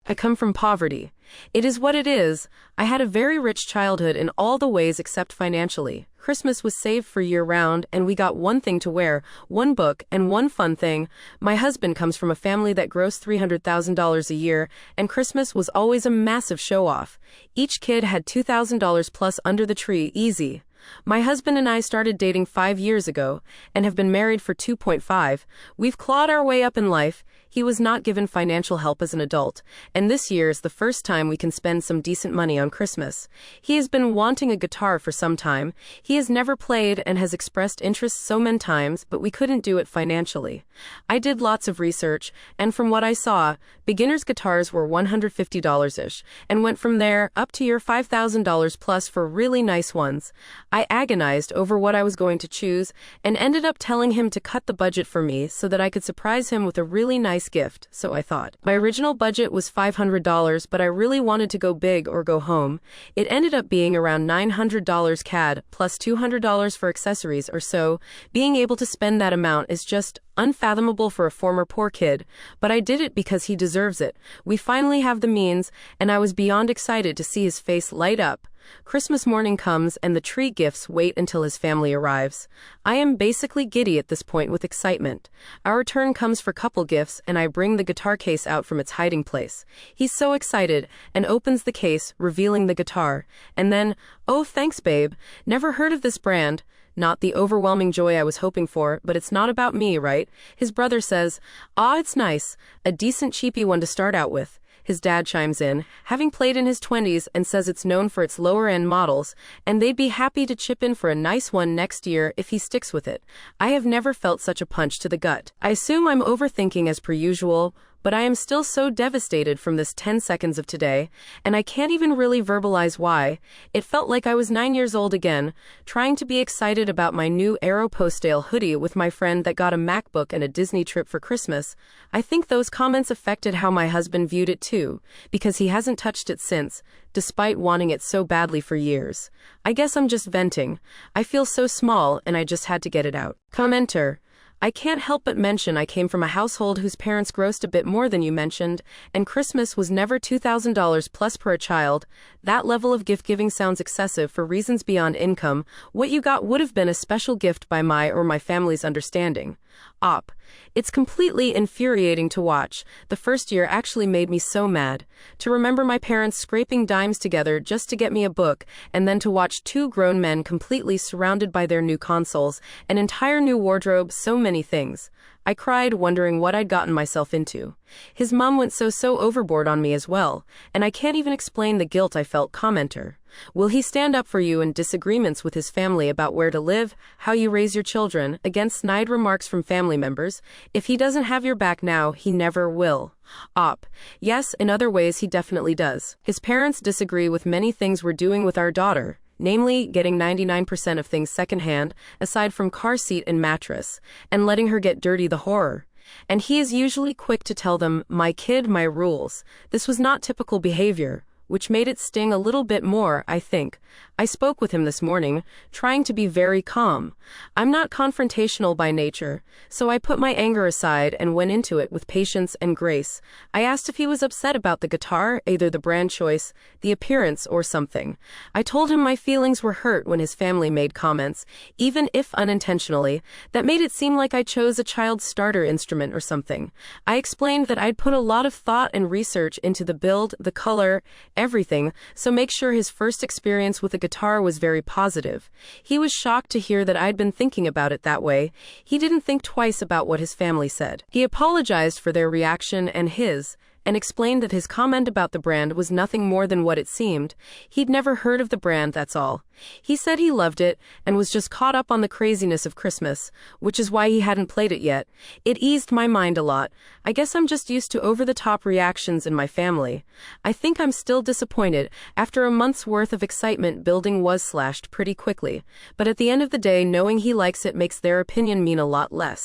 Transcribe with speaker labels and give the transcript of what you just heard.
Speaker 1: I come from poverty. It is what it is. I had a very rich childhood in all the ways except financially. Christmas was saved for year round, and we got one thing to wear, one book, and one fun thing. My husband comes from a family that grossed $300,000 a year, and Christmas was always a massive show off. Each kid had $2,000 plus under the tree, easy. My husband and I started dating 5 years ago and have been married for 2.5. We've clawed our way up in life. He was not given financial help as an adult, and this year is the first time we can spend some decent money on Christmas. He has been wanting a guitar for some time. He has never played and has expressed interest so many times, but we couldn't do it financially. I did lots of research, and from what I saw, beginner's guitars were $150-ish, and went from there up to your $5,000 plus for really nice ones. I agonized over what I was going to choose, and ended up telling him to cut the budget for me so that I could surprise him with a really nice gift, so I thought. My original budget was $500, but I really wanted to go big or go home. It ended up being around $900 CAD, plus $200 for accessories or so. Being able to spend that amount is just unfathomable for a former poor kid, but I did it because he deserves it. We finally have the means, and I was beyond excited to see his face light up. Christmas morning comes and the tree gifts wait until his family arrives. I am basically giddy at this point with excitement. Our turn comes for couple gifts and I bring the guitar case out from its hiding place. He's so excited and opens the case, revealing the guitar. And then, "Oh, thanks, babe. Never heard of this brand." Not the overwhelming joy I was hoping for, but it's not about me, right? His brother says, "Ah, it's nice. A decent cheapy one to start out with." His dad chimes in, having played in his 20s, and says it's known for its lower-end models, and they'd be happy to chip in for a nice one next year if he sticks with it. I have never felt such a punch to the gut. I assume I'm overthinking as per usual, but I am still so devastated from this 10 seconds of today, and I can't even really verbalize why. It felt like I was 9 years old again, trying to be excited about my new Aeropostale hoodie with my friend that got a MacBook and a Disney trip for Christmas. I think those comments affected how my husband viewed it too, because he hasn't touched it since, despite wanting it so badly for years. I guess I'm just venting. I feel so small, and I just had to get it out. Commenter: I can't help but mention I came from a household whose parents grossed a bit more than you mentioned, and Christmas was never $2,000 plus per a child. That level of gift-giving sounds excessive for reasons beyond income. What you got would have been a special gift by my or my family's understanding. Op. It's completely infuriating to watch. The first year actually made me so mad. To remember my parents scraping dimes together just to get me a book, and then to watch two grown men completely surrounded by their new consoles, an entire new wardrobe, so many things. I cried, wondering what I'd gotten myself into. His mom went so overboard on me as well, and I can't even explain the guilt I felt. Commenter: will he stand up for you in disagreements with his family about where to live, how you raise your children, against snide remarks from family members? If he doesn't have your back now, he never will. Op. Yes, in other ways he definitely does. His parents disagree with many things we're doing with our daughter. Namely, getting 99% of things secondhand, aside from car seat and mattress, and letting her get dirty, the horror. And he is usually quick to tell them, "My kid, my rules." This was not typical behavior, which made it sting a little bit more, I think. I spoke with him this morning, trying to be very calm. I'm not confrontational by nature, so I put my anger aside and went into it with patience and grace. I asked if he was upset about the guitar, either the brand choice, the appearance, or something. I told him my feelings were hurt when his family made comments, even if unintentionally, that made it seem like I chose a child's starter instrument or something. I explained that I'd put a lot of thought and research into the build, the color, everything, so make sure his first experience with the guitar was very positive. He was shocked to hear that I'd been thinking about it that way. He didn't think twice about what his family said. He apologized for their reaction and his, and explained that his comment about the brand was nothing more than what it seemed. He'd never heard of the brand, that's all. He said he loved it, and was just caught up on the craziness of Christmas, which is why he hadn't played it yet. It eased my mind a lot. I guess I'm just used to over-the-top reactions in my family. I think I'm still disappointed. After a month's worth of excitement, building was slashed pretty quickly. But at the end of the day, knowing he likes it makes their opinion mean a lot less.